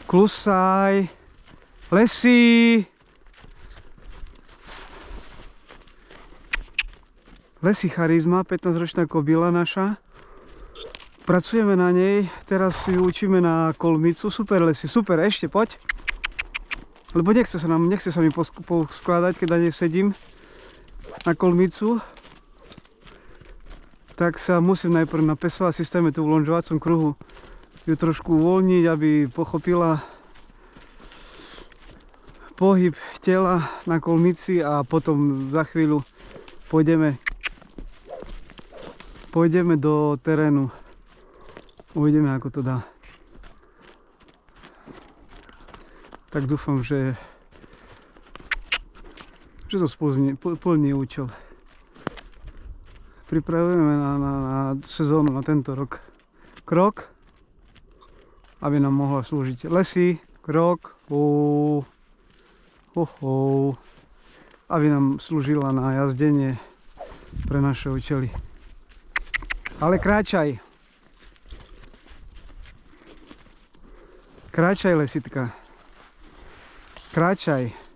Klusaj. Lesy. Lesy charizma, 15-ročná kobila naša. Pracujeme na nej, teraz ju učíme na kolmicu. Super Lesy, super, ešte poď. Lebo nechce sa mi poskladať, keď na nej sedím na kolmicu. Tak sa musím najprv na pesová systéme tu v lonžovacom kruhu ju trošku uvoľniť, aby pochopila pohyb tela na kolmici a potom za chvíľu pôjdeme do terénu. Uvidíme, ako to dá. Tak dúfam, že to plní účel. Pripravujeme na sezónu, na tento rok. Krok, aby nám mohla slúžiť. Lesy, krok, aby nám slúžila na jazdenie pre naše účely. Ale kráčaj. Kráčaj, lesitka. Kráčaj.